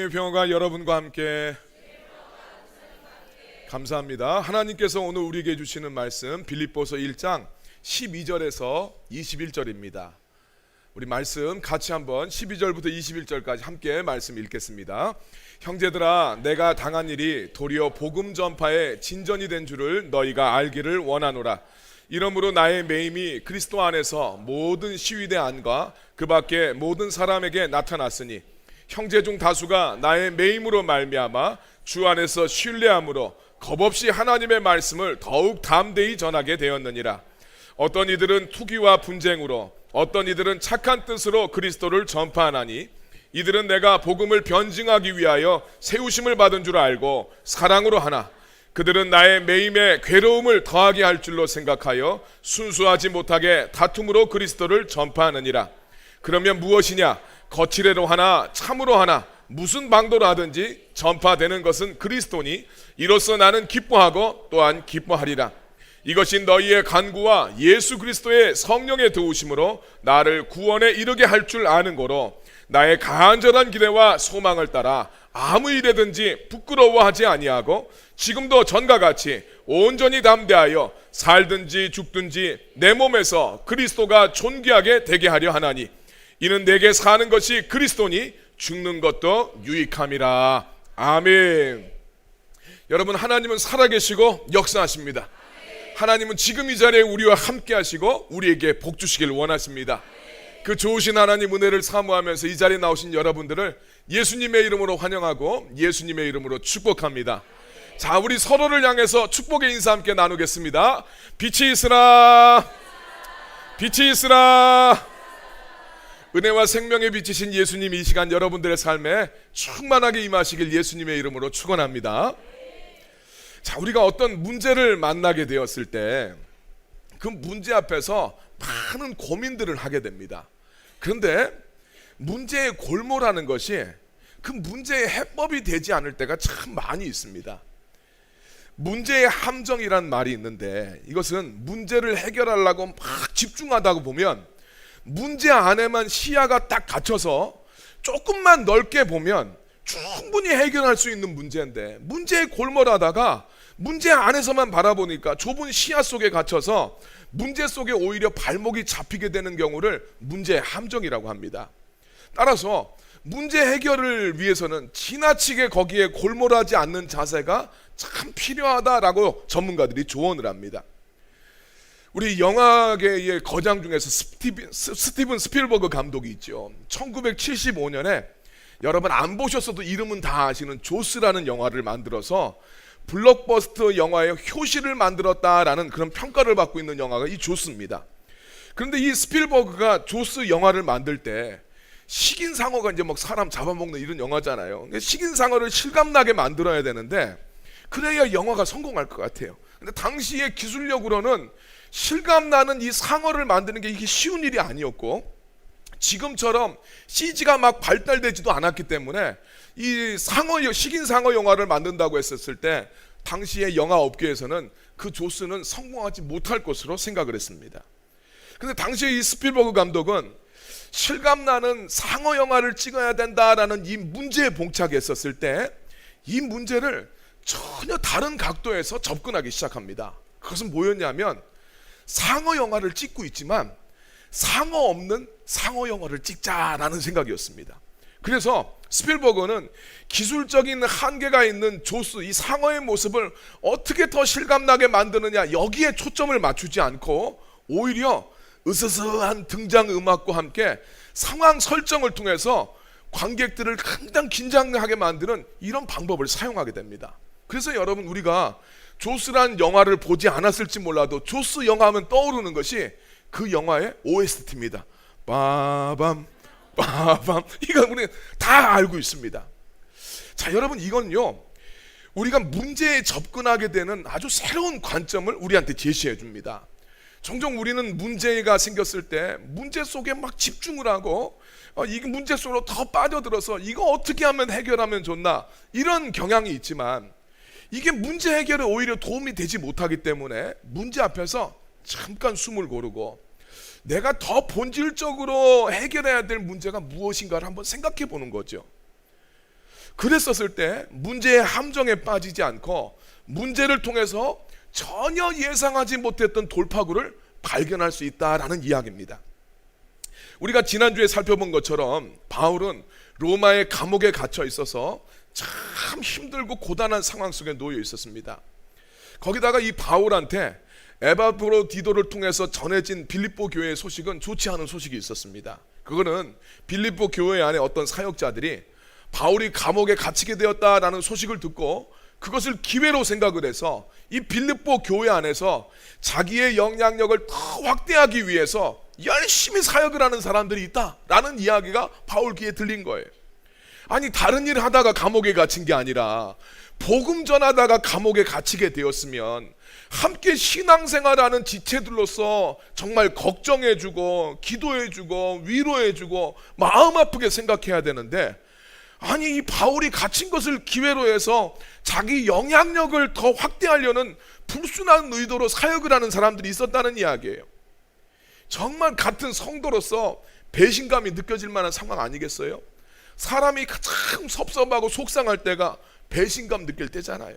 주님의 평화가 여러분과 함께 감사합니다. 하나님께서 오늘 우리에게 주시는 말씀 빌립보서 1장 12절에서 21절입니다. 우리 말씀 같이 한번 12절부터 21절까지 함께 말씀 읽겠습니다. 형제들아, 내가 당한 일이 도리어 복음 전파에 진전이 된 줄을 너희가 알기를 원하노라. 이러므로 나의 매임이 그리스도 안에서 모든 시위대 안과 그 밖에 모든 사람에게 나타났으니 형제 중 다수가 나의 매임으로 말미암아 주 안에서 신뢰함으로 겁없이 하나님의 말씀을 더욱 담대히 전하게 되었느니라. 어떤 이들은 투기와 분쟁으로, 어떤 이들은 착한 뜻으로 그리스도를 전파하나니 이들은 내가 복음을 변증하기 위하여 세우심을 받은 줄 알고 사랑으로 하나, 그들은 나의 매임에 괴로움을 더하게 할 줄로 생각하여 순수하지 못하게 다툼으로 그리스도를 전파하느니라. 그러면 무엇이냐? 거칠애로 하나 참으로 하나 무슨 방도로 하든지 전파되는 것은 그리스도니 이로써 나는 기뻐하고 또한 기뻐하리라. 이것이 너희의 간구와 예수 그리스도의 성령의 도우심으로 나를 구원에 이르게 할 줄 아는 거로 나의 간절한 기대와 소망을 따라 아무 일에든지 부끄러워하지 아니하고 지금도 전과 같이 온전히 담대하여 살든지 죽든지 내 몸에서 그리스도가 존귀하게 되게 하려 하나니 이는 내게 사는 것이 그리스도니 죽는 것도 유익함이라. 아멘. 여러분, 하나님은 살아계시고 역사하십니다. 하나님은 지금 이 자리에 우리와 함께 하시고 우리에게 복 주시길 원하십니다. 그 좋으신 하나님 은혜를 사모하면서 이 자리에 나오신 여러분들을 예수님의 이름으로 환영하고 예수님의 이름으로 축복합니다. 자, 우리 서로를 향해서 축복의 인사 함께 나누겠습니다. 빛이 있으라, 빛이 있으라. 은혜와 생명의 빛이신 예수님이 이 시간 여러분들의 삶에 충만하게 임하시길 예수님의 이름으로 축원합니다. 자, 우리가 어떤 문제를 만나게 되었을 때 그 문제 앞에서 많은 고민들을 하게 됩니다. 그런데 문제의 골몰하는 것이 그 문제의 해법이 되지 않을 때가 참 많이 있습니다. 문제의 함정이란 말이 있는데 이것은 문제를 해결하려고 막 집중하다 보면 문제 안에만 시야가 딱 갇혀서 조금만 넓게 보면 충분히 해결할 수 있는 문제인데 문제에 골몰하다가 문제 안에서만 바라보니까 좁은 시야 속에 갇혀서 문제 속에 오히려 발목이 잡히게 되는 경우를 문제의 함정이라고 합니다. 따라서 문제 해결을 위해서는 지나치게 거기에 골몰하지 않는 자세가 참 필요하다라고 전문가들이 조언을 합니다. 우리 영화계의 거장 중에서 스티븐 스필버그 감독이 있죠. 1975년에 여러분 안 보셨어도 이름은 다 아시는 조스라는 영화를 만들어서 블록버스터 영화의 효시를 만들었다라는 그런 평가를 받고 있는 영화가 이 조스입니다. 그런데 이 스필버그가 조스 영화를 만들 때 식인상어가 이제 막 사람 잡아먹는 이런 영화잖아요. 식인상어를 실감나게 만들어야 되는데 그래야 영화가 성공할 것 같아요. 근데 당시의 기술력으로는 실감나는 이 상어를 만드는 게 이게 쉬운 일이 아니었고 지금처럼 CG가 막 발달되지도 않았기 때문에 이 식인상어 영화를 만든다고 했었을 때 당시의 영화 업계에서는 그 조스는 성공하지 못할 것으로 생각을 했습니다. 근데 당시에 이 스필버그 감독은 실감나는 상어 영화를 찍어야 된다라는 이 문제에 봉착했었을 때 이 문제를 전혀 다른 각도에서 접근하기 시작합니다. 그것은 뭐였냐면 상어 영화를 찍고 있지만 상어 없는 상어 영화를 찍자라는 생각이었습니다. 그래서 스필버그는 기술적인 한계가 있는 조스, 이 상어의 모습을 어떻게 더 실감나게 만드느냐 여기에 초점을 맞추지 않고 오히려 으스스한 등장음악과 함께 상황 설정을 통해서 관객들을 상당히 긴장하게 만드는 이런 방법을 사용하게 됩니다. 그래서 여러분, 우리가 조스란 영화를 보지 않았을지 몰라도 조스 영화 하면 떠오르는 것이 그 영화의 OST입니다. 빠밤 빠밤. 이거 우리 다 알고 있습니다. 자, 여러분, 이건요 우리가 문제에 접근하게 되는 아주 새로운 관점을 우리한테 제시해 줍니다. 종종 우리는 문제가 생겼을 때 문제 속에 막 집중을 하고 이 문제 속으로 더 빠져들어서 이거 어떻게 하면 해결하면 좋나 이런 경향이 있지만 이게 문제 해결에 오히려 도움이 되지 못하기 때문에 문제 앞에서 잠깐 숨을 고르고 내가 더 본질적으로 해결해야 될 문제가 무엇인가를 한번 생각해 보는 거죠. 그랬었을 때 문제의 함정에 빠지지 않고 문제를 통해서 전혀 예상하지 못했던 돌파구를 발견할 수 있다라는 이야기입니다. 우리가 지난주에 살펴본 것처럼 바울은 로마의 감옥에 갇혀 있어서 참 힘들고 고단한 상황 속에 놓여 있었습니다. 거기다가 이 바울한테 에바브로디도를 통해서 전해진 빌립보 교회의 소식은 좋지 않은 소식이 있었습니다. 그거는 빌립보 교회 안에 어떤 사역자들이 바울이 감옥에 갇히게 되었다라는 소식을 듣고 그것을 기회로 생각을 해서 이 빌립보 교회 안에서 자기의 영향력을 더 확대하기 위해서 열심히 사역을 하는 사람들이 있다라는 이야기가 바울 귀에 들린 거예요. 아니, 다른 일을 하다가 감옥에 갇힌 게 아니라 복음 전하다가 감옥에 갇히게 되었으면 함께 신앙생활하는 지체들로서 정말 걱정해주고 기도해주고 위로해주고 마음 아프게 생각해야 되는데, 아니, 이 바울이 갇힌 것을 기회로 해서 자기 영향력을 더 확대하려는 불순한 의도로 사역을 하는 사람들이 있었다는 이야기예요. 정말 같은 성도로서 배신감이 느껴질 만한 상황 아니겠어요? 사람이 가장 섭섭하고 속상할 때가 배신감 느낄 때잖아요.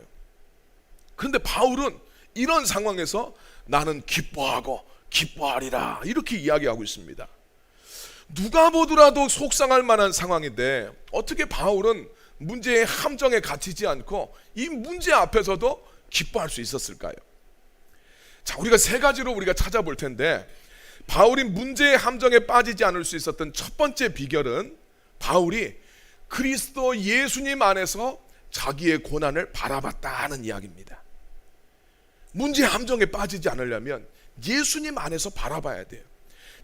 그런데 바울은 이런 상황에서 나는 기뻐하고 기뻐하리라 이렇게 이야기하고 있습니다. 누가 보더라도 속상할 만한 상황인데 어떻게 바울은 문제의 함정에 갇히지 않고 이 문제 앞에서도 기뻐할 수 있었을까요? 자, 우리가 세 가지로 우리가 찾아볼 텐데, 바울이 문제의 함정에 빠지지 않을 수 있었던 첫 번째 비결은 바울이 그리스도 예수님 안에서 자기의 고난을 바라봤다는 이야기입니다. 문제의 함정에 빠지지 않으려면 예수님 안에서 바라봐야 돼요.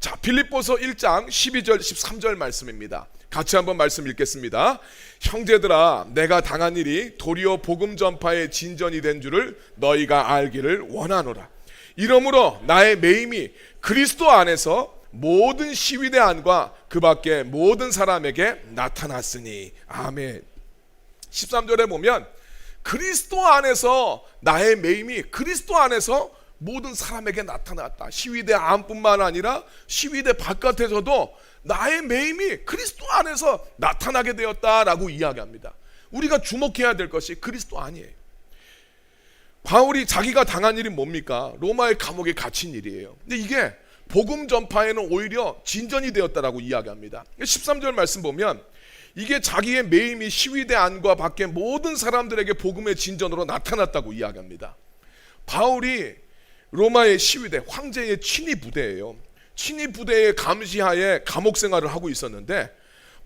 자, 빌립보서 1장 12절 13절 말씀입니다. 같이 한번 말씀 읽겠습니다. 형제들아, 내가 당한 일이 도리어 복음 전파의 진전이 된 줄을 너희가 알기를 원하노라. 이러므로 나의 매임이 그리스도 안에서 모든 시위대 안과 그 밖에 모든 사람에게 나타났으니. 아멘. 13절에 보면 그리스도 안에서 나의 매임이 그리스도 안에서 모든 사람에게 나타났다. 시위대 안뿐만 아니라 시위대 바깥에서도 나의 매임이 그리스도 안에서 나타나게 되었다라고 이야기합니다. 우리가 주목해야 될 것이 그리스도 안이에요. 바울이 자기가 당한 일이 뭡니까? 로마의 감옥에 갇힌 일이에요. 근데 이게 복음 전파에는 오히려 진전이 되었다라고 이야기합니다. 13절 말씀 보면 이게 자기의 매임이 시위대 안과 밖에 모든 사람들에게 복음의 진전으로 나타났다고 이야기합니다. 바울이 로마의 시위대, 황제의 친위 부대예요. 친위 부대의 감시하에 감옥 생활을 하고 있었는데,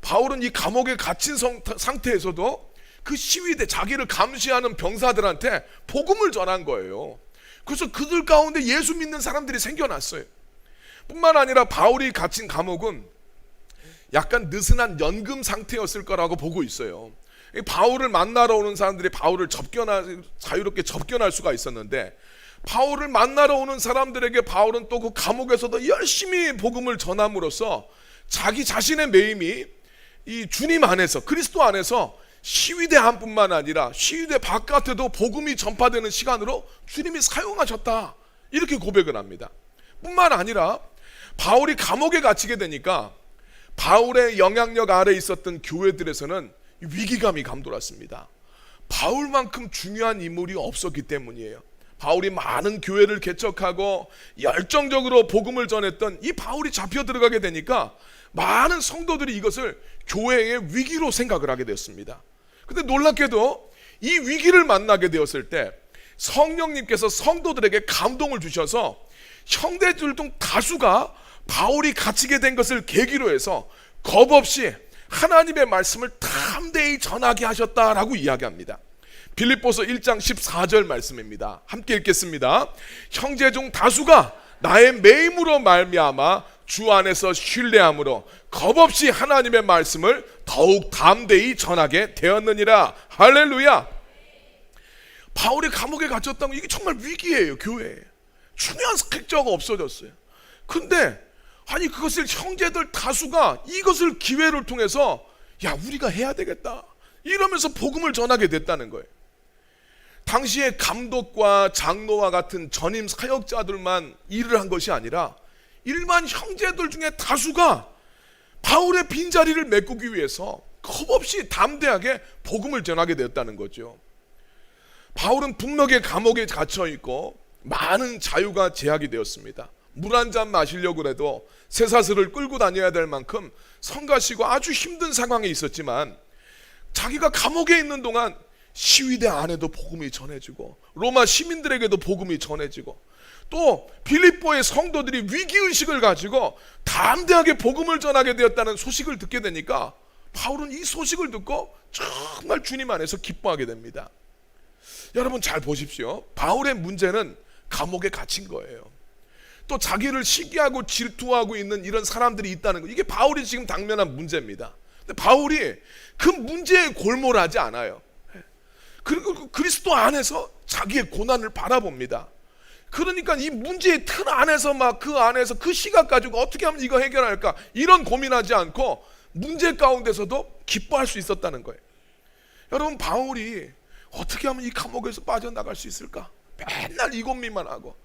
바울은 이 감옥에 갇힌 상태에서도 그 시위대, 자기를 감시하는 병사들한테 복음을 전한 거예요. 그래서 그들 가운데 예수 믿는 사람들이 생겨났어요. 뿐만 아니라 바울이 갇힌 감옥은 약간 느슨한 연금 상태였을 거라고 보고 있어요. 바울을 만나러 오는 사람들이 바울을 자유롭게 접견할 수가 있었는데, 바울을 만나러 오는 사람들에게 바울은 또 그 감옥에서도 열심히 복음을 전함으로써 자기 자신의 매임이 이 주님 안에서, 그리스도 안에서 시위대 안뿐만 아니라 시위대 바깥에도 복음이 전파되는 시간으로 주님이 사용하셨다, 이렇게 고백을 합니다. 뿐만 아니라 바울이 감옥에 갇히게 되니까 바울의 영향력 아래 있었던 교회들에서는 위기감이 감돌았습니다. 바울만큼 중요한 인물이 없었기 때문이에요. 바울이 많은 교회를 개척하고 열정적으로 복음을 전했던 이 바울이 잡혀 들어가게 되니까 많은 성도들이 이것을 교회의 위기로 생각을 하게 되었습니다. 근데 놀랍게도 이 위기를 만나게 되었을 때 성령님께서 성도들에게 감동을 주셔서 형제들 중 다수가 바울이 갇히게 된 것을 계기로 해서 겁없이 하나님의 말씀을 담대히 전하게 하셨다라고 이야기합니다. 빌립보서 1장 14절 말씀입니다. 함께 읽겠습니다. 형제 중 다수가 나의 매임으로 말미암아 주 안에서 신뢰함으로 겁없이 하나님의 말씀을 더욱 담대히 전하게 되었느니라. 할렐루야. 바울이 감옥에 갇혔다는 거, 이게 정말 위기예요. 교회에 중요한 스cripture가 없어졌어요. 근데 아니, 그것을 형제들 다수가 이것을 기회를 통해서 야, 우리가 해야 되겠다 이러면서 복음을 전하게 됐다는 거예요. 당시에 감독과 장로와 같은 전임 사역자들만 일을 한 것이 아니라 일반 형제들 중에 다수가 바울의 빈자리를 메꾸기 위해서 겁없이 담대하게 복음을 전하게 되었다는 거죠. 바울은 북녘의 감옥에 갇혀 있고 많은 자유가 제약이 되었습니다. 물 한 잔 마시려고 해도 쇠사슬을 끌고 다녀야 될 만큼 성가시고 아주 힘든 상황에 있었지만, 자기가 감옥에 있는 동안 시위대 안에도 복음이 전해지고 로마 시민들에게도 복음이 전해지고, 또 빌립보의 성도들이 위기의식을 가지고 담대하게 복음을 전하게 되었다는 소식을 듣게 되니까 바울은 이 소식을 듣고 정말 주님 안에서 기뻐하게 됩니다. 여러분 잘 보십시오. 바울의 문제는 감옥에 갇힌 거예요. 또 자기를 시기하고 질투하고 있는 이런 사람들이 있다는 거, 이게 바울이 지금 당면한 문제입니다. 근데 바울이 그 문제에 골몰하지 않아요. 그리고 그리스도 안에서 자기의 고난을 바라봅니다. 그러니까 이 문제의 틀 안에서 막 그 안에서 그 시각 가지고 어떻게 하면 이거 해결할까, 이런 고민하지 않고 문제 가운데서도 기뻐할 수 있었다는 거예요. 여러분, 바울이 어떻게 하면 이 감옥에서 빠져나갈 수 있을까? 맨날 이 고민만 하고,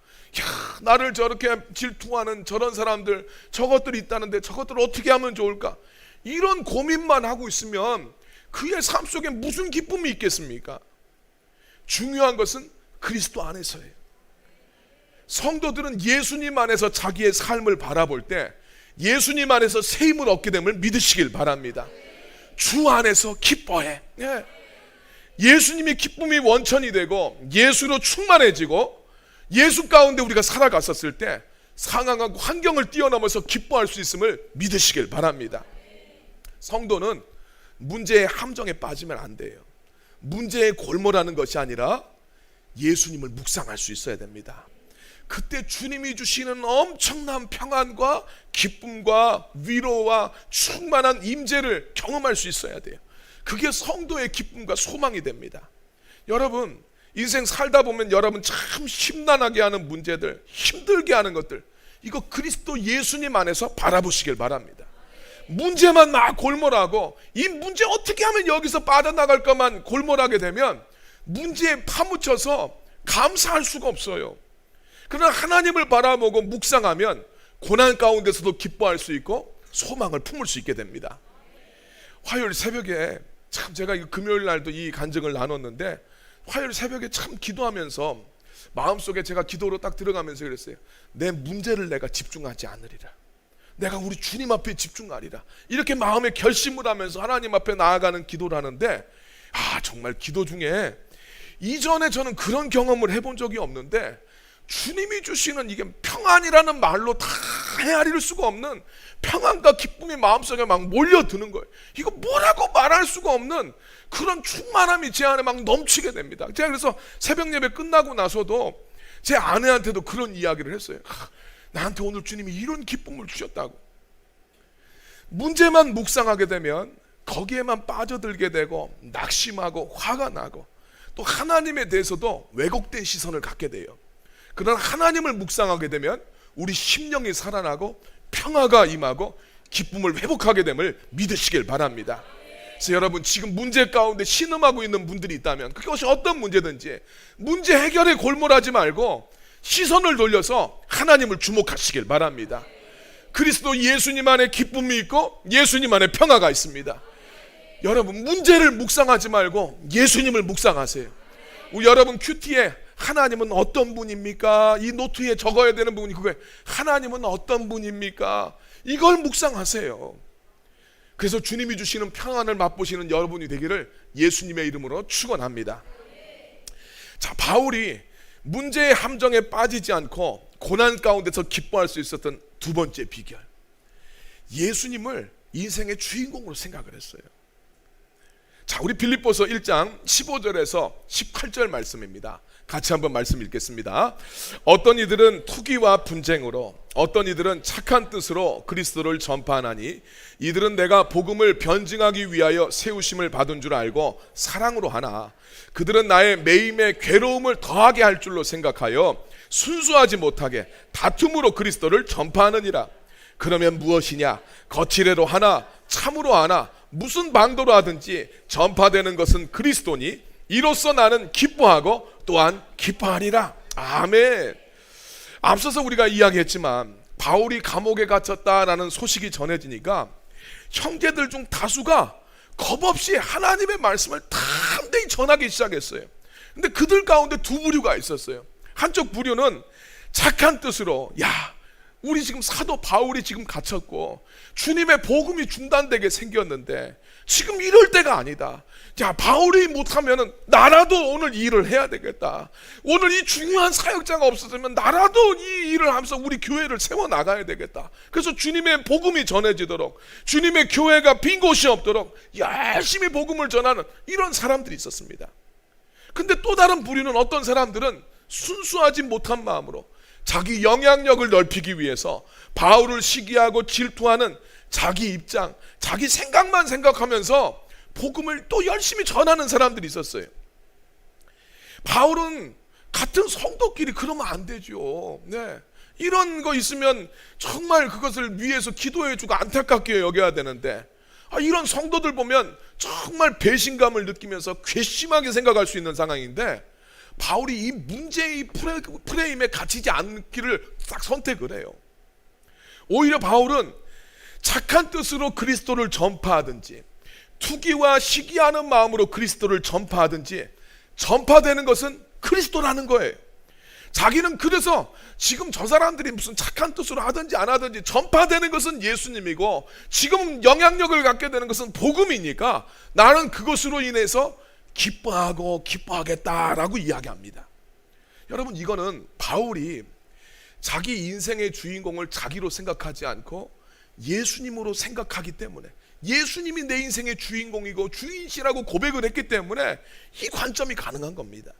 나를 저렇게 질투하는 저런 사람들, 저것들이 있다는데 저것들을 어떻게 하면 좋을까? 이런 고민만 하고 있으면 그의 삶 속에 무슨 기쁨이 있겠습니까? 중요한 것은 그리스도 안에서예요. 성도들은 예수님 안에서 자기의 삶을 바라볼 때 예수님 안에서 새 힘을 얻게 됨을 믿으시길 바랍니다. 주 안에서 기뻐해. 예수님이 기쁨이 원천이 되고 예수로 충만해지고 예수 가운데 우리가 살아갔었을 때 상황하고 환경을 뛰어넘어서 기뻐할 수 있음을 믿으시길 바랍니다. 성도는 문제의 함정에 빠지면 안 돼요. 문제에 골몰하는 것이 아니라 예수님을 묵상할 수 있어야 됩니다. 그때 주님이 주시는 엄청난 평안과 기쁨과 위로와 충만한 임재를 경험할 수 있어야 돼요. 그게 성도의 기쁨과 소망이 됩니다. 여러분, 인생 살다 보면 여러분 참 심란하게 하는 문제들, 힘들게 하는 것들, 이거 그리스도 예수님 안에서 바라보시길 바랍니다. 문제만 막 골몰하고 이 문제 어떻게 하면 여기서 빠져나갈까만 골몰하게 되면 문제에 파묻혀서 감사할 수가 없어요. 그러나 하나님을 바라보고 묵상하면 고난 가운데서도 기뻐할 수 있고 소망을 품을 수 있게 됩니다. 화요일 새벽에 참, 제가 금요일 날도 이 간증을 나눴는데 화요일 새벽에 참 기도하면서 마음속에 제가 기도로 딱 들어가면서 그랬어요. 내 문제를 내가 집중하지 않으리라. 내가 우리 주님 앞에 집중하리라. 이렇게 마음에 결심을 하면서 하나님 앞에 나아가는 기도를 하는데, 정말 기도 중에 이전에 저는 그런 경험을 해본 적이 없는데 주님이 주시는 이게 평안이라는 말로 다 헤아릴 수가 없는 평안과 기쁨이 마음속에 막 몰려드는 거예요. 이거 뭐라고 말할 수가 없는 그런 충만함이 제 안에 막 넘치게 됩니다. 제가 그래서 새벽 예배 끝나고 나서도 제 아내한테도 그런 이야기를 했어요. 나한테 오늘 주님이 이런 기쁨을 주셨다고. 문제만 묵상하게 되면 거기에만 빠져들게 되고 낙심하고 화가 나고 또 하나님에 대해서도 왜곡된 시선을 갖게 돼요. 그러나 하나님을 묵상하게 되면 우리 심령이 살아나고 평화가 임하고 기쁨을 회복하게 됨을 믿으시길 바랍니다. 그래서 여러분, 지금 문제 가운데 신음하고 있는 분들이 있다면 그것이 어떤 문제든지 문제 해결에 골몰하지 말고 시선을 돌려서 하나님을 주목하시길 바랍니다. 그리스도 예수님 안에 기쁨이 있고 예수님 안에 평화가 있습니다. 여러분, 문제를 묵상하지 말고 예수님을 묵상하세요. 우리 여러분 큐티에 하나님은 어떤 분입니까? 이 노트에 적어야 되는 부분이 그거예요. 하나님은 어떤 분입니까? 이걸 묵상하세요. 그래서 주님이 주시는 평안을 맛보시는 여러분이 되기를 예수님의 이름으로 축원합니다. 자, 바울이 문제의 함정에 빠지지 않고 고난 가운데서 기뻐할 수 있었던 두 번째 비결, 예수님을 인생의 주인공으로 생각을 했어요. 자, 우리 빌립보서 1장 15절에서 18절 말씀입니다. 같이 한번 말씀 읽겠습니다. 어떤 이들은 투기와 분쟁으로, 어떤 이들은 착한 뜻으로 그리스도를 전파하나니 이들은 내가 복음을 변증하기 위하여 세우심을 받은 줄 알고 사랑으로 하나 그들은 나의 매임에 괴로움을 더하게 할 줄로 생각하여 순수하지 못하게 다툼으로 그리스도를 전파하느니라. 그러면 무엇이냐? 거칠애로 하나 참으로 하나 무슨 방도로 하든지 전파되는 것은 그리스도니 이로써 나는 기뻐하고 또한 기뻐하리라. 아멘. 앞서서 우리가 이야기했지만 바울이 감옥에 갇혔다라는 소식이 전해지니까 형제들 중 다수가 겁없이 하나님의 말씀을 담대히 전하기 시작했어요. 근데 그들 가운데 두 부류가 있었어요. 한쪽 부류는 착한 뜻으로, 야, 우리 지금 사도 바울이 지금 갇혔고 주님의 복음이 중단되게 생겼는데 지금 이럴 때가 아니다. 자, 바울이 못하면은 나라도 오늘 이 일을 해야 되겠다. 오늘 이 중요한 사역자가 없었으면 나라도 이 일을 하면서 우리 교회를 세워나가야 되겠다. 그래서 주님의 복음이 전해지도록, 주님의 교회가 빈 곳이 없도록 열심히 복음을 전하는 이런 사람들이 있었습니다. 근데 또 다른 부류는, 어떤 사람들은 순수하지 못한 마음으로 자기 영향력을 넓히기 위해서 바울을 시기하고 질투하는 자기 입장, 자기 생각만 생각하면서 복음을 또 열심히 전하는 사람들이 있었어요. 바울은 같은 성도끼리 그러면 안 되죠. 네. 이런 거 있으면 정말 그것을 위해서 기도해주고 안타깝게 여겨야 되는데, 이런 성도들 보면 정말 배신감을 느끼면서 괘씸하게 생각할 수 있는 상황인데, 바울이 이 문제의 프레임에 갇히지 않기를 딱 선택을 해요. 오히려 바울은 착한 뜻으로 그리스도를 전파하든지 투기와 시기하는 마음으로 그리스도를 전파하든지 전파되는 것은 그리스도라는 거예요. 자기는 그래서 지금 저 사람들이 무슨 착한 뜻으로 하든지 안 하든지 전파되는 것은 예수님이고 지금 영향력을 갖게 되는 것은 복음이니까 나는 그것으로 인해서 기뻐하고 기뻐하겠다라고 이야기합니다. 여러분, 이거는 바울이 자기 인생의 주인공을 자기로 생각하지 않고 예수님으로 생각하기 때문에, 예수님이 내 인생의 주인공이고 주인이시라고 고백을 했기 때문에 이 관점이 가능한 겁니다.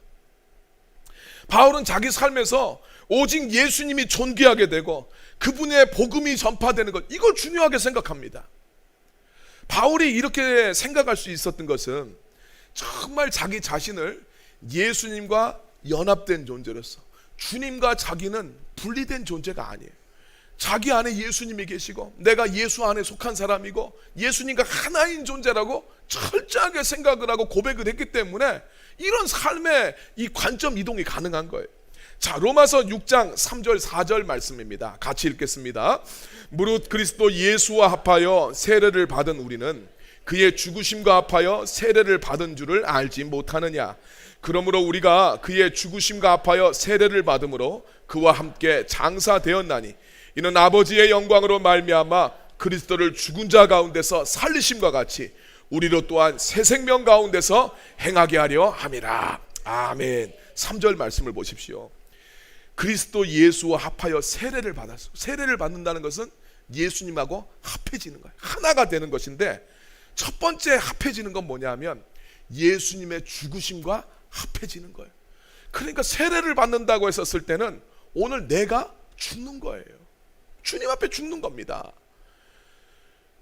바울은 자기 삶에서 오직 예수님이 존귀하게 되고 그분의 복음이 전파되는 것, 이걸 중요하게 생각합니다. 바울이 이렇게 생각할 수 있었던 것은 정말 자기 자신을 예수님과 연합된 존재로서, 주님과 자기는 분리된 존재가 아니에요. 자기 안에 예수님이 계시고 내가 예수 안에 속한 사람이고 예수님과 하나인 존재라고 철저하게 생각을 하고 고백을 했기 때문에 이런 삶의 이 관점 이동이 가능한 거예요. 자, 로마서 6장 3절 4절 말씀입니다. 같이 읽겠습니다. 무릇 그리스도 예수와 합하여 세례를 받은 우리는 그의 죽으심과 합하여 세례를 받은 줄을 알지 못하느냐. 그러므로 우리가 그의 죽으심과 합하여 세례를 받음으로 그와 함께 장사되었나니 이는 아버지의 영광으로 말미암아 그리스도를 죽은 자 가운데서 살리심과 같이 우리로 또한 새 생명 가운데서 행하게 하려 함이라. 아멘. 3절 말씀을 보십시오. 그리스도 예수와 합하여 세례를 받았어. 세례를 받는다는 것은 예수님하고 합해지는 거예요. 하나가 되는 것인데, 첫 번째 합해지는 건 뭐냐면 예수님의 죽으심과 합해지는 거예요. 그러니까 세례를 받는다고 했었을 때는 오늘 내가 죽는 거예요. 주님 앞에 죽는 겁니다.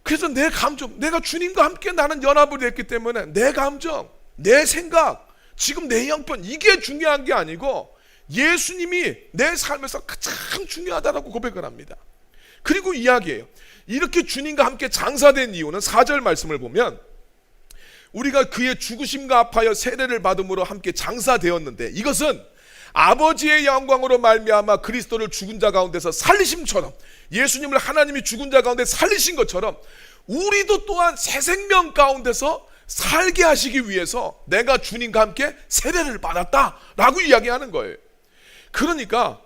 그래서 내 감정, 내가 주님과 함께 나는 연합을 했기 때문에 내 감정, 내 생각, 지금 내 형편, 이게 중요한 게 아니고 예수님이 내 삶에서 가장 중요하다라고 고백을 합니다. 그리고 이야기해요. 이렇게 주님과 함께 장사된 이유는 4절 말씀을 보면 우리가 그의 죽으심과 합하여 세례를 받음으로 함께 장사되었는데 이것은 아버지의 영광으로 말미암아 그리스도를 죽은 자 가운데서 살리심처럼, 예수님을 하나님이 죽은 자 가운데 살리신 것처럼 우리도 또한 새 생명 가운데서 살게 하시기 위해서 내가 주님과 함께 세례를 받았다라고 이야기하는 거예요. 그러니까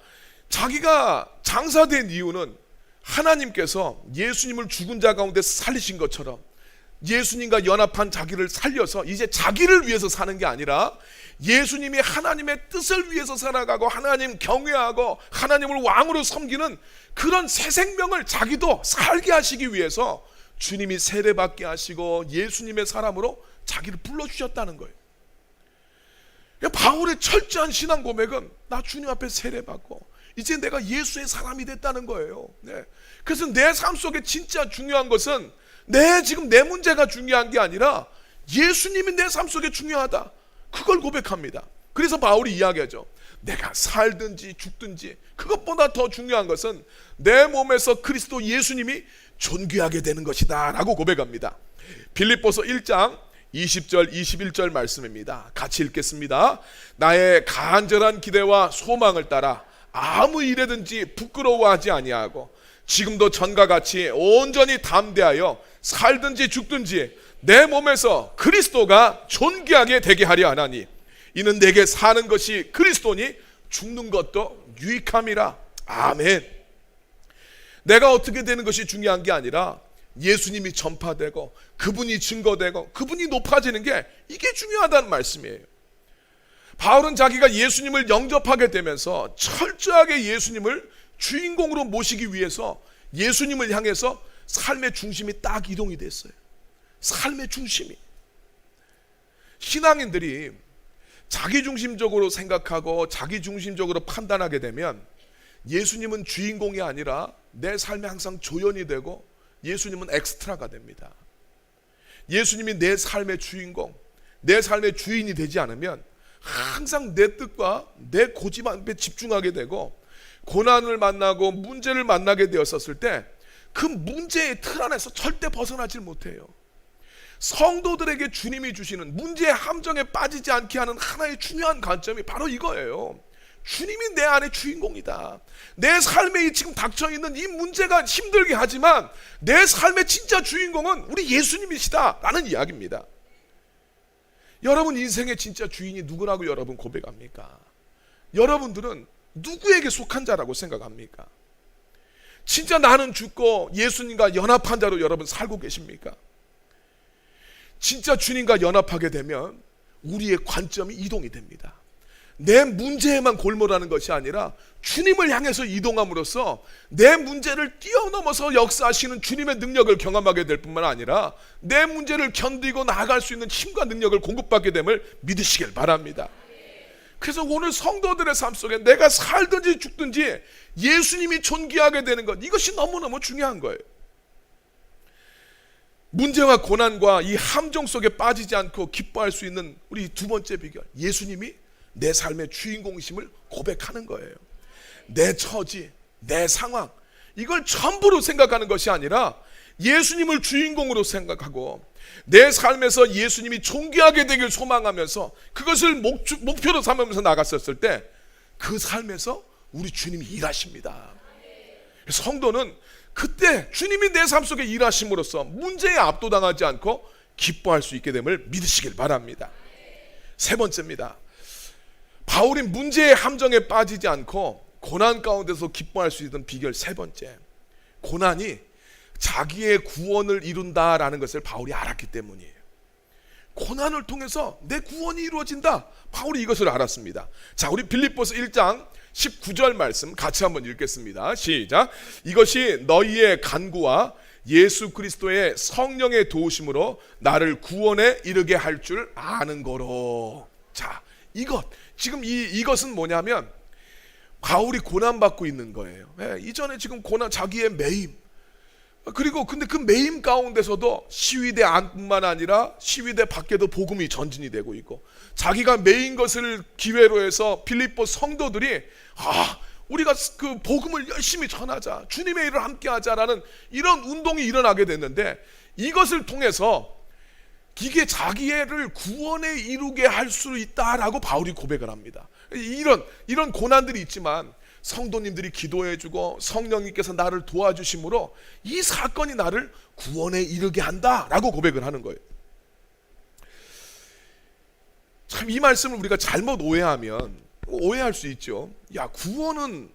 자기가 장사된 이유는 하나님께서 예수님을 죽은 자 가운데서 살리신 것처럼 예수님과 연합한 자기를 살려서 이제 자기를 위해서 사는 게 아니라 예수님이 하나님의 뜻을 위해서 살아가고 하나님 경외하고 하나님을 왕으로 섬기는 그런 새 생명을 자기도 살게 하시기 위해서 주님이 세례받게 하시고 예수님의 사람으로 자기를 불러주셨다는 거예요. 바울의 철저한 신앙 고백은 나 주님 앞에 세례받고 이제 내가 예수의 사람이 됐다는 거예요. 네. 그래서 내 삶 속에 진짜 중요한 것은 지금 내 문제가 중요한 게 아니라 예수님이 내 삶 속에 중요하다. 그걸 고백합니다. 그래서 바울이 이야기하죠. 내가 살든지 죽든지 그것보다 더 중요한 것은 내 몸에서 그리스도 예수님이 존귀하게 되는 것이다 라고 고백합니다. 빌립보서 1장 20절 21절 말씀입니다. 같이 읽겠습니다. 나의 간절한 기대와 소망을 따라 아무 일에든지 부끄러워하지 아니하고 지금도 전과 같이 온전히 담대하여 살든지 죽든지 내 몸에서 그리스도가 존귀하게 되게 하려 하나니 이는 내게 사는 것이 그리스도니 죽는 것도 유익함이라. 아멘. 내가 어떻게 되는 것이 중요한 게 아니라 예수님이 전파되고 그분이 증거되고 그분이 높아지는 게 이게 중요하다는 말씀이에요. 바울은 자기가 예수님을 영접하게 되면서 철저하게 예수님을 주인공으로 모시기 위해서 예수님을 향해서 삶의 중심이 딱 이동이 됐어요. 삶의 중심이. 신앙인들이 자기중심적으로 생각하고 자기중심적으로 판단하게 되면 예수님은 주인공이 아니라 내 삶에 항상 조연이 되고 예수님은 엑스트라가 됩니다. 예수님이 내 삶의 주인공, 내 삶의 주인이 되지 않으면 항상 내 뜻과 내 고집에 집중하게 되고 고난을 만나고 문제를 만나게 되었었을 때 그 문제의 틀 안에서 절대 벗어나질 못해요. 성도들에게 주님이 주시는 문제의 함정에 빠지지 않게 하는 하나의 중요한 관점이 바로 이거예요. 주님이 내 안의 주인공이다. 내 삶에 지금 닥쳐있는 이 문제가 힘들게 하지만 내 삶의 진짜 주인공은 우리 예수님이시다 라는 이야기입니다. 여러분 인생의 진짜 주인이 누구라고 여러분 고백합니까? 여러분들은 누구에게 속한 자라고 생각합니까? 진짜 나는 죽고 예수님과 연합한 자로 여러분 살고 계십니까? 진짜 주님과 연합하게 되면 우리의 관점이 이동이 됩니다. 내 문제에만 골몰하는 것이 아니라 주님을 향해서 이동함으로써 내 문제를 뛰어넘어서 역사하시는 주님의 능력을 경험하게 될 뿐만 아니라 내 문제를 견디고 나아갈 수 있는 힘과 능력을 공급받게 됨을 믿으시길 바랍니다. 그래서 오늘 성도들의 삶 속에 내가 살든지 죽든지 예수님이 존귀하게 되는 것, 이것이 너무너무 중요한 거예요. 문제와 고난과 이 함정 속에 빠지지 않고 기뻐할 수 있는 우리 두 번째 비결, 예수님이 내 삶의 주인공이심을 고백하는 거예요. 내 처지, 내 상황, 이걸 전부로 생각하는 것이 아니라 예수님을 주인공으로 생각하고 내 삶에서 예수님이 존귀하게 되길 소망하면서 그것을 목표로 삼으면서 나갔었을 때 그 삶에서 우리 주님이 일하십니다. 성도는 그때 주님이 내 삶 속에 일하심으로써 문제에 압도당하지 않고 기뻐할 수 있게 됨을 믿으시길 바랍니다. 세 번째입니다. 바울이 문제의 함정에 빠지지 않고 고난 가운데서 기뻐할 수 있는 비결 세 번째, 고난이 자기의 구원을 이룬다라는 것을 바울이 알았기 때문이에요. 고난을 통해서 내 구원이 이루어진다, 바울이 이것을 알았습니다. 자, 우리 빌립보서 1장 19절 말씀 같이 한번 읽겠습니다. 시작. 이것이 너희의 간구와 예수 그리스도의 성령의 도우심으로 나를 구원에 이르게 할 줄 아는 거로. 자, 지금 이것은 뭐냐면 바울이 고난받고 있는 거예요. 이전에 지금 고난, 자기의 매임, 그리고 근데 그 매임 가운데서도 시위대 안뿐만 아니라 시위대 밖에도 복음이 전진이 되고 있고, 자기가 매인 것을 기회로 해서 빌립보 성도들이 우리가 그 복음을 열심히 전하자, 주님의 일을 함께 하자라는 이런 운동이 일어나게 됐는데, 이것을 통해서 이게 자기를 구원에 이루게 할 수 있다라고 바울이 고백을 합니다. 이런 고난들이 있지만 성도님들이 기도해주고 성령님께서 나를 도와주심으로 이 사건이 나를 구원에 이르게 한다라고 고백을 하는 거예요. 참, 이 말씀을 우리가 잘못 오해할 수 있죠. 야, 구원은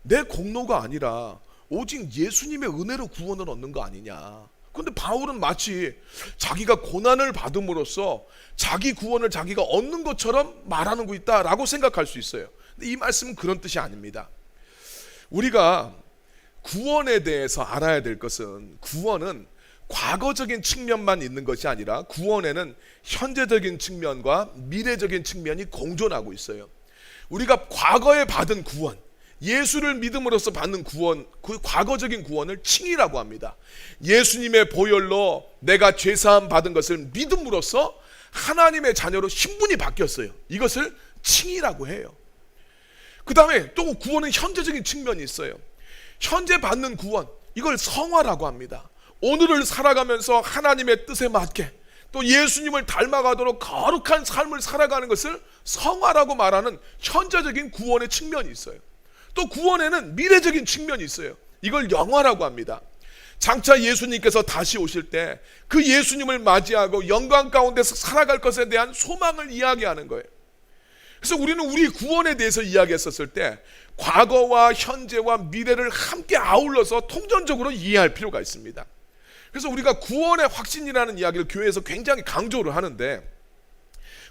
내 공로가 아니라 오직 예수님의 은혜로 구원을 얻는 거 아니냐. 그런데 바울은 마치 자기가 고난을 받음으로써 자기 구원을 자기가 얻는 것처럼 말하는 거 있다라고 생각할 수 있어요. 근데 이 말씀은 그런 뜻이 아닙니다. 우리가 구원에 대해서 알아야 될 것은, 구원은 과거적인 측면만 있는 것이 아니라 구원에는 현재적인 측면과 미래적인 측면이 공존하고 있어요. 우리가 과거에 받은 구원, 예수를 믿음으로써 받는 구원, 그 과거적인 구원을 칭의라고 합니다. 예수님의 보혈로 내가 죄사함 받은 것을 믿음으로써 하나님의 자녀로 신분이 바뀌었어요. 이것을 칭의라고 해요. 그 다음에 또 구원은 현재적인 측면이 있어요. 현재 받는 구원, 이걸 성화라고 합니다. 오늘을 살아가면서 하나님의 뜻에 맞게 또 예수님을 닮아가도록 거룩한 삶을 살아가는 것을 성화라고 말하는 현재적인 구원의 측면이 있어요. 또 구원에는 미래적인 측면이 있어요. 이걸 영화라고 합니다. 장차 예수님께서 다시 오실 때 그 예수님을 맞이하고 영광 가운데서 살아갈 것에 대한 소망을 이야기하는 거예요. 그래서 우리는 우리 구원에 대해서 이야기했었을 때 과거와 현재와 미래를 함께 아울러서 통전적으로 이해할 필요가 있습니다. 그래서 우리가 구원의 확신이라는 이야기를 교회에서 굉장히 강조를 하는데,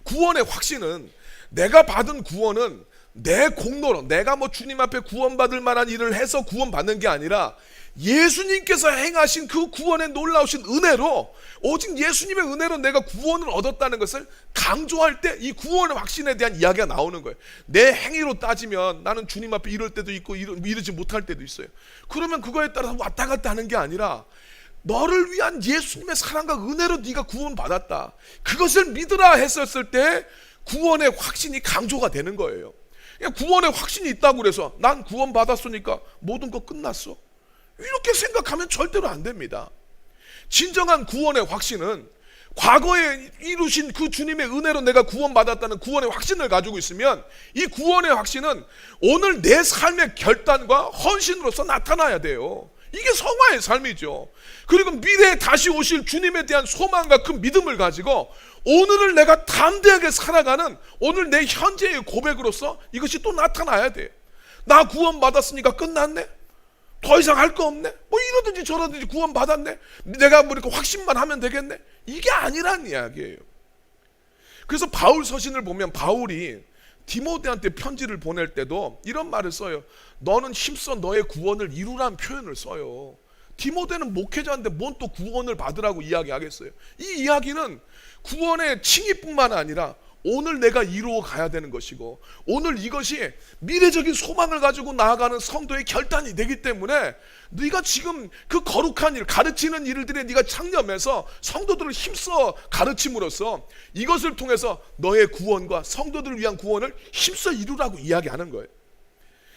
구원의 확신은, 내가 받은 구원은 내 공로로, 내가 주님 앞에 구원받을 만한 일을 해서 구원받는 게 아니라 예수님께서 행하신 그 구원의 놀라우신 은혜로, 오직 예수님의 은혜로 내가 구원을 얻었다는 것을 강조할 때 이 구원의 확신에 대한 이야기가 나오는 거예요. 내 행위로 따지면 나는 주님 앞에 이럴 때도 있고 이르지 못할 때도 있어요. 그러면 그거에 따라서 왔다 갔다 하는 게 아니라 너를 위한 예수님의 사랑과 은혜로 네가 구원받았다, 그것을 믿으라 했었을 때 구원의 확신이 강조가 되는 거예요. 구원의 확신이 있다고 그래서 난 구원받았으니까 모든 거 끝났어, 이렇게 생각하면 절대로 안 됩니다. 진정한 구원의 확신은 과거에 이루신 그 주님의 은혜로 내가 구원받았다는 구원의 확신을 가지고 있으면, 이 구원의 확신은 오늘 내 삶의 결단과 헌신으로서 나타나야 돼요. 이게 성화의 삶이죠. 그리고 미래에 다시 오실 주님에 대한 소망과 그 믿음을 가지고 오늘을 내가 담대하게 살아가는 오늘 내 현재의 고백으로서 이것이 또 나타나야 돼. 나 구원받았으니까 끝났네, 더 이상 할 거 없네, 이러든지 저러든지 구원받았네, 내가 이렇게 확신만 하면 되겠네, 이게 아니란 이야기예요. 그래서 바울 서신을 보면 바울이 디모데한테 편지를 보낼 때도 이런 말을 써요. 너는 힘써 너의 구원을 이루라는 표현을 써요. 디모데는 목회자인데 뭔 또 구원을 받으라고 이야기하겠어요. 이 이야기는 구원의 칭의뿐만 아니라 오늘 내가 이루어 가야 되는 것이고, 오늘 이것이 미래적인 소망을 가지고 나아가는 성도의 결단이 되기 때문에 네가 지금 그 거룩한 일, 가르치는 일들에 네가 창념해서 성도들을 힘써 가르침으로써 이것을 통해서 너의 구원과 성도들을 위한 구원을 힘써 이루라고 이야기하는 거예요.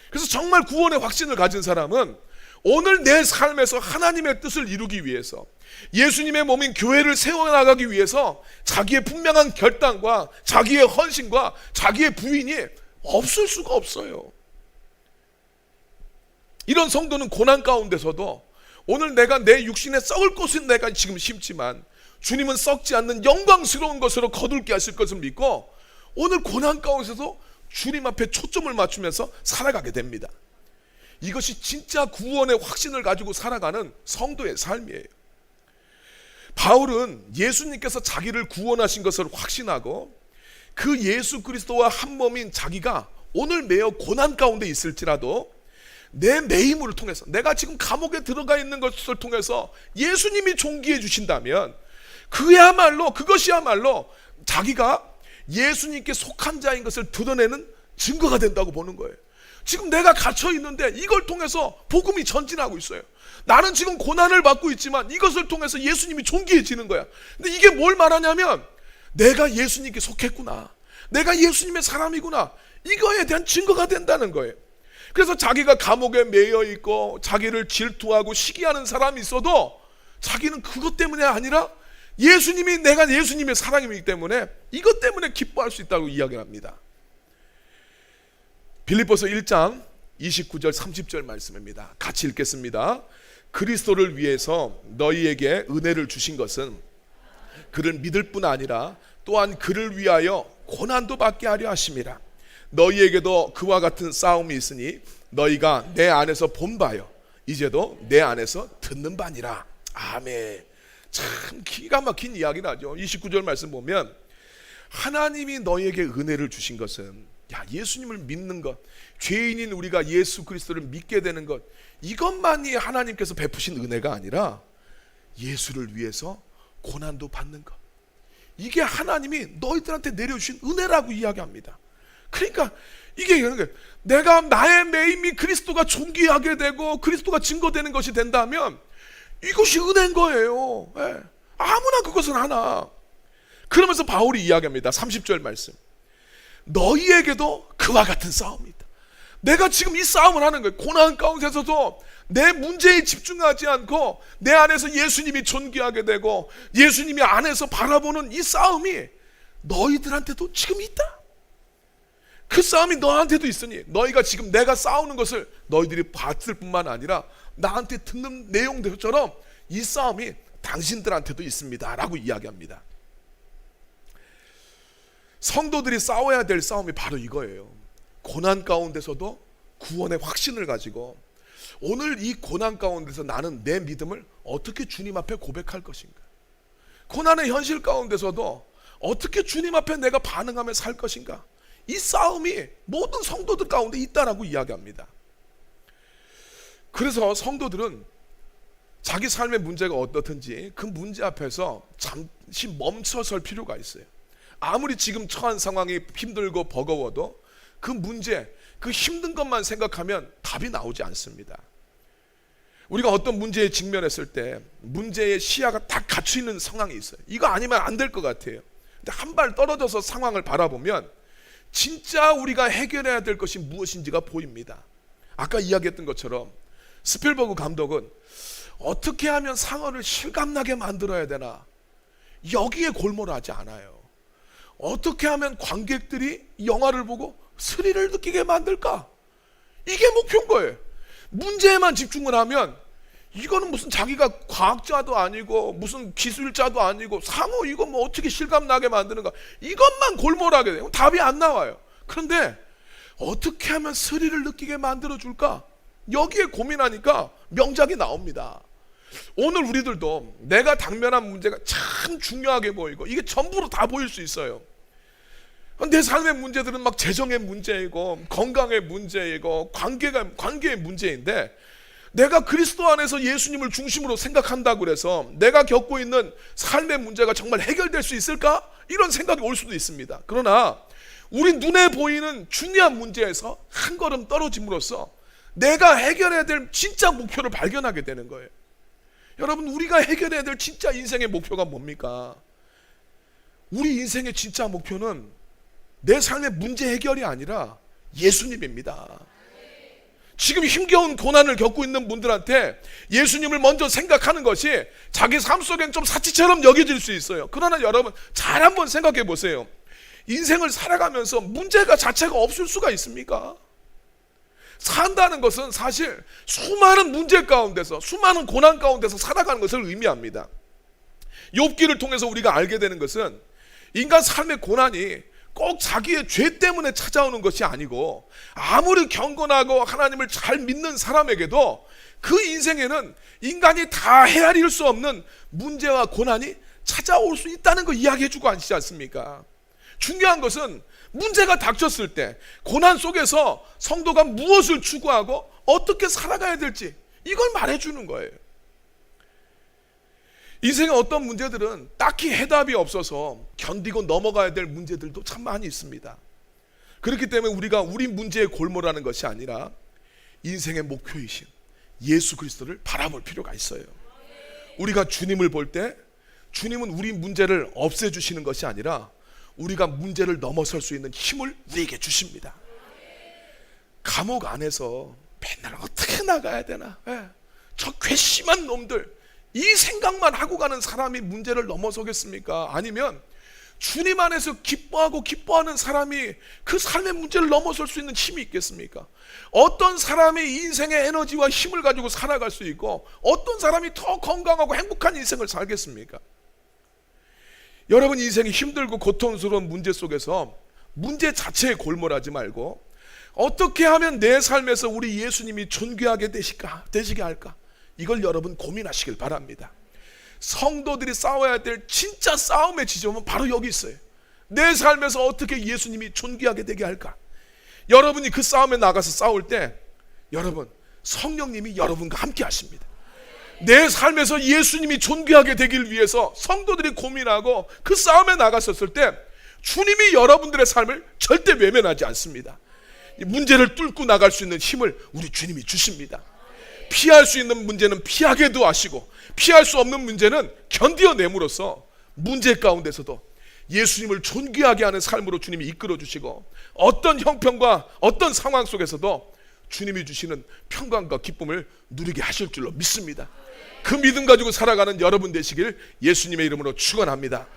그래서 정말 구원의 확신을 가진 사람은 오늘 내 삶에서 하나님의 뜻을 이루기 위해서, 예수님의 몸인 교회를 세워나가기 위해서 자기의 분명한 결단과 자기의 헌신과 자기의 부인이 없을 수가 없어요. 이런 성도는 고난 가운데서도 오늘 내가 내 육신에 썩을 것은 내가 지금 심지만 주님은 썩지 않는 영광스러운 것으로 거둘게 하실 것을 믿고 오늘 고난 가운데서도 주님 앞에 초점을 맞추면서 살아가게 됩니다. 이것이 진짜 구원의 확신을 가지고 살아가는 성도의 삶이에요. 바울은 예수님께서 자기를 구원하신 것을 확신하고 그 예수 그리스도와 한 몸인 자기가 오늘 매여 고난 가운데 있을지라도 내 매임을 통해서, 내가 지금 감옥에 들어가 있는 것을 통해서 예수님이 존귀해 주신다면 그것이야말로 자기가 예수님께 속한 자인 것을 드러내는 증거가 된다고 보는 거예요. 지금 내가 갇혀 있는데 이걸 통해서 복음이 전진하고 있어요. 나는 지금 고난을 받고 있지만 이것을 통해서 예수님이 존귀해지는 거야. 근데 이게 뭘 말하냐면 내가 예수님께 속했구나, 내가 예수님의 사람이구나, 이거에 대한 증거가 된다는 거예요. 그래서 자기가 감옥에 매여 있고 자기를 질투하고 시기하는 사람이 있어도 자기는 그것 때문에 아니라 내가 예수님의 사랑이기 때문에 이것 때문에 기뻐할 수 있다고 이야기합니다. 빌립보서 1장 29절 30절 말씀입니다. 같이 읽겠습니다. 그리스도를 위해서 너희에게 은혜를 주신 것은 그를 믿을 뿐 아니라 또한 그를 위하여 고난도 받게 하려 하심이라. 너희에게도 그와 같은 싸움이 있으니 너희가 내 안에서 본 바요 이제도 내 안에서 듣는 바니라. 아멘. 참 기가 막힌 이야기 나죠. 29절 말씀 보면 하나님이 너희에게 은혜를 주신 것은, 예수님을 믿는 것, 죄인인 우리가 예수 그리스도를 믿게 되는 것, 이것만이 하나님께서 베푸신 은혜가 아니라 예수를 위해서 고난도 받는 것, 이게 하나님이 너희들한테 내려주신 은혜라고 이야기합니다. 그러니까 이게 내가 나의 매임이 그리스도가 존귀하게 되고 그리스도가 증거되는 것이 된다면 이것이 은혜인 거예요. 아무나 그것은 하나. 그러면서 바울이 이야기합니다. 30절 말씀. 너희에게도 그와 같은 싸움이 있다. 내가 지금 이 싸움을 하는 거예요. 고난 가운데서도 내 문제에 집중하지 않고 내 안에서 예수님이 존귀하게 되고 예수님이 안에서 바라보는 이 싸움이 너희들한테도 지금 있다. 그 싸움이 너한테도 있으니 너희가 지금 내가 싸우는 것을 너희들이 봤을 뿐만 아니라 나한테 듣는 내용들처럼 이 싸움이 당신들한테도 있습니다 라고 이야기합니다. 성도들이 싸워야 될 싸움이 바로 이거예요. 고난 가운데서도 구원의 확신을 가지고 오늘 이 고난 가운데서 나는 내 믿음을 어떻게 주님 앞에 고백할 것인가, 고난의 현실 가운데서도 어떻게 주님 앞에 내가 반응하며 살 것인가, 이 싸움이 모든 성도들 가운데 있다라고 이야기합니다. 그래서 성도들은 자기 삶의 문제가 어떻든지 그 문제 앞에서 잠시 멈춰설 필요가 있어요. 아무리 지금 처한 상황이 힘들고 버거워도 그 문제, 그 힘든 것만 생각하면 답이 나오지 않습니다. 우리가 어떤 문제에 직면했을 때 문제의 시야가 딱 갖춰 있는 상황이 있어요. 이거 아니면 안 될 것 같아요. 근데 한 발 떨어져서 상황을 바라보면 진짜 우리가 해결해야 될 것이 무엇인지가 보입니다. 아까 이야기했던 것처럼 스필버그 감독은 어떻게 하면 상어를 실감나게 만들어야 되나, 여기에 골몰하지 않아요. 어떻게 하면 관객들이 영화를 보고 스릴을 느끼게 만들까, 이게 목표인 거예요. 문제에만 집중을 하면 이거는 무슨 자기가 과학자도 아니고 무슨 기술자도 아니고 상어 이거 뭐 어떻게 실감나게 만드는가, 이것만 골몰하게 돼요. 답이 안 나와요. 그런데 어떻게 하면 스릴을 느끼게 만들어줄까, 여기에 고민하니까 명작이 나옵니다. 오늘 우리들도 내가 당면한 문제가 참 중요하게 보이고 이게 전부로 다 보일 수 있어요. 내 삶의 문제들은 막 재정의 문제이고 건강의 문제이고 관계의 문제인데, 내가 그리스도 안에서 예수님을 중심으로 생각한다고 해서 내가 겪고 있는 삶의 문제가 정말 해결될 수 있을까? 이런 생각이 올 수도 있습니다. 그러나 우리 눈에 보이는 중요한 문제에서 한 걸음 떨어짐으로써 내가 해결해야 될 진짜 목표를 발견하게 되는 거예요. 여러분, 우리가 해결해야 될 진짜 인생의 목표가 뭡니까? 우리 인생의 진짜 목표는 내 삶의 문제 해결이 아니라 예수님입니다. 지금 힘겨운 고난을 겪고 있는 분들한테 예수님을 먼저 생각하는 것이 자기 삶 속엔 좀 사치처럼 여겨질 수 있어요. 그러나 여러분, 잘 한번 생각해 보세요. 인생을 살아가면서 문제가 자체가 없을 수가 있습니까? 산다는 것은 사실 수많은 문제 가운데서, 수많은 고난 가운데서 살아가는 것을 의미합니다. 욥기를 통해서 우리가 알게 되는 것은 인간 삶의 고난이 꼭 자기의 죄 때문에 찾아오는 것이 아니고, 아무리 경건하고 하나님을 잘 믿는 사람에게도 그 인생에는 인간이 다 헤아릴 수 없는 문제와 고난이 찾아올 수 있다는 거 이야기해 주고 아시지 않습니까? 중요한 것은 문제가 닥쳤을 때 고난 속에서 성도가 무엇을 추구하고 어떻게 살아가야 될지, 이걸 말해주는 거예요. 인생의 어떤 문제들은 딱히 해답이 없어서 견디고 넘어가야 될 문제들도 참 많이 있습니다. 그렇기 때문에 우리가 우리 문제에 골몰하는 것이 아니라 인생의 목표이신 예수 그리스도를 바라볼 필요가 있어요. 우리가 주님을 볼 때 주님은 우리 문제를 없애주시는 것이 아니라 우리가 문제를 넘어설 수 있는 힘을 우리에게 주십니다. 감옥 안에서 맨날 어떻게 나가야 되나, 저 괘씸한 놈들, 이 생각만 하고 가는 사람이 문제를 넘어서겠습니까? 아니면 주님 안에서 기뻐하는 사람이 그 삶의 문제를 넘어설 수 있는 힘이 있겠습니까? 어떤 사람이 인생의 에너지와 힘을 가지고 살아갈 수 있고 어떤 사람이 더 건강하고 행복한 인생을 살겠습니까? 여러분, 인생이 힘들고 고통스러운 문제 속에서 문제 자체에 골몰하지 말고 어떻게 하면 내 삶에서 우리 예수님이 존귀하게 되시게 할까? 이걸 여러분 고민하시길 바랍니다. 성도들이 싸워야 될 진짜 싸움의 지점은 바로 여기 있어요. 내 삶에서 어떻게 예수님이 존귀하게 되게 할까? 여러분이 그 싸움에 나가서 싸울 때 여러분, 성령님이 여러분과 함께 하십니다. 내 삶에서 예수님이 존귀하게 되길 위해서 성도들이 고민하고 그 싸움에 나갔었을 때 주님이 여러분들의 삶을 절대 외면하지 않습니다. 이 문제를 뚫고 나갈 수 있는 힘을 우리 주님이 주십니다. 피할 수 있는 문제는 피하게도 하시고 피할 수 없는 문제는 견디어냄으로써 문제 가운데서도 예수님을 존귀하게 하는 삶으로 주님이 이끌어 주시고 어떤 형편과 어떤 상황 속에서도 주님이 주시는 평강과 기쁨을 누리게 하실 줄로 믿습니다. 그 믿음 가지고 살아가는 여러분 되시길 예수님의 이름으로 축원합니다.